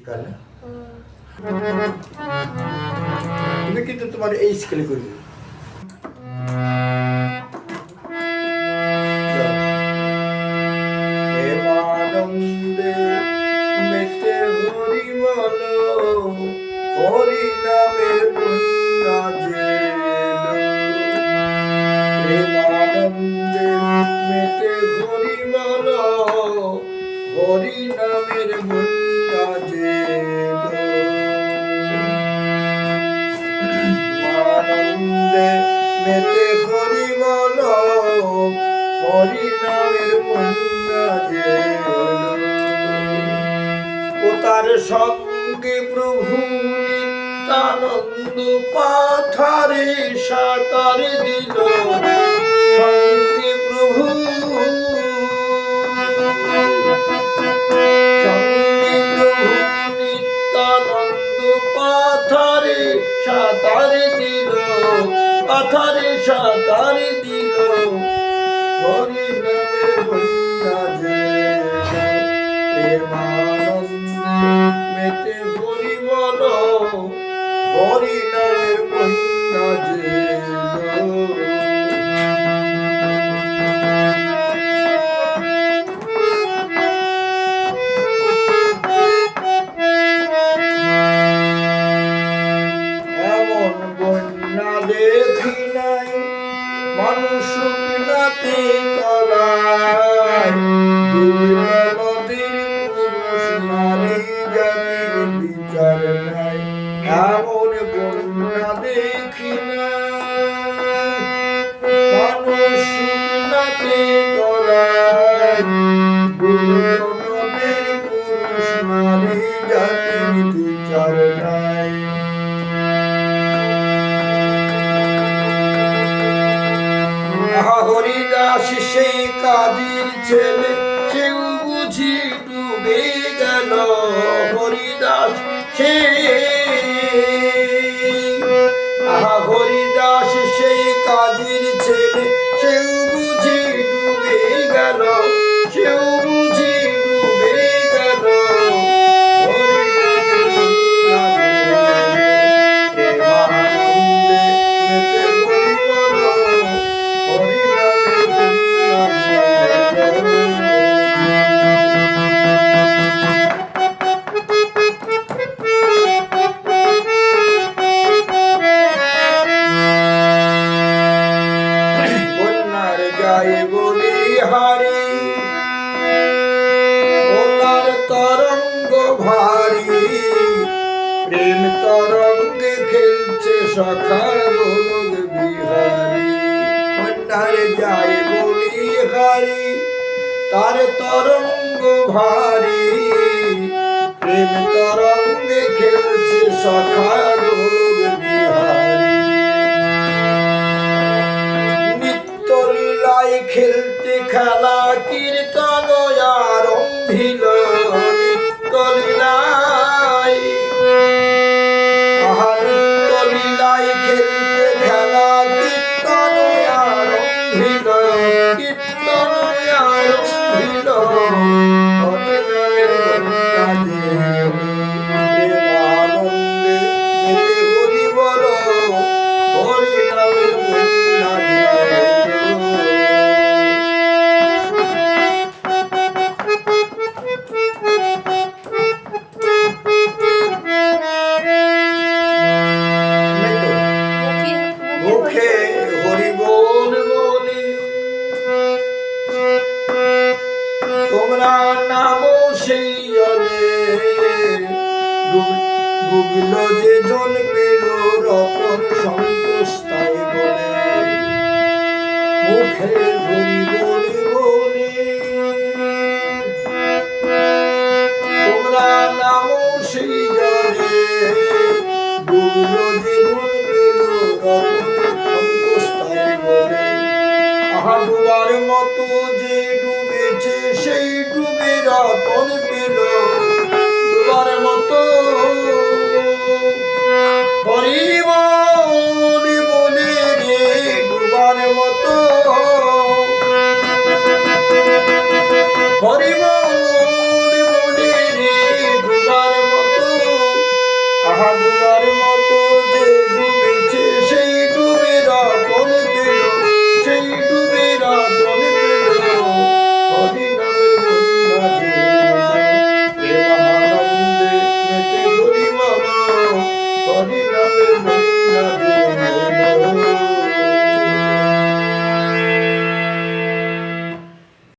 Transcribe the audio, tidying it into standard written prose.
গান তুমি কিন্তু তোমার এই স্কেলে করবে। প্রেমানন্দে মেতে হরি বল, হরি নামের বন্যা জেলো। প্রেমানন্দে মেতে হরি বল, হরি নামের বন্যা জেলো। আনন্দে মেতে হরি বল, হরি নামের বন্যা জেলো। ও তার সঙ্গে প্রভু নিত্যানন্দ পাথারে সাঁতার দিল, সঙ্গে প্রভু নিত্যানন্দ পাথারে সাঁতার দিল, পাথারে সাঁতার দিল, হরি নামের বন্যা জেলো। প্রেমানন্দে মেতে হরি বল, হরি নামের বন্যা জেলো। এমন বন্যা দেখি নাই মানুষ নাতে তলায়, ডুবে নদীর পুরুষ নারী জাতির বিচার নাই। এমন বন্যা দেখি নাই মানুষ নাতে তলায়, ডুবে নদীর পুরুষ নারী জাতির বিচার নাই। হরিদাস সেই কাজীর ছেলে, সেও বুঝি ডুবে গেল। হরিদাস হরিদাস সেই কাজীর ছেলে, সেও বুঝি ডুবে গেল, সেও বুঝি ডুবে গেল। প্রেমানন্দে মেতে হরি বল, হরি নামের বন্যা জেলো। বন্যার যায় বলি হারি, ও তার তরঙ্গ ভারী, প্রেম তরঙ্গে খেলছে সখা গোলক বিহারী। বন্যার যায় বলি হারি, তার তরঙ্গ ভারী, প্রেম তরঙ্গে খেলছে সখা গোলক বিহারী। নিত্য লীলায় খেলতে খেলা কীর্তন আরম্ভিল, নিত্য লীলায় নিত্য লীলায় খেলতে খেলা কীর্তন আরম্ভিল, কীর্তন আরম্ভিল, হরি নামের বন্যা জেলো। প্রেমানন্দে মেতে হরি বল, হরি নামের বন্যা জেলো। মুখে হরি বল বলি তোমরা নামো সেই জলে, ডুবিল যে জন পেল রতন সন্তোষ তাই বলে। মুখে হরি বল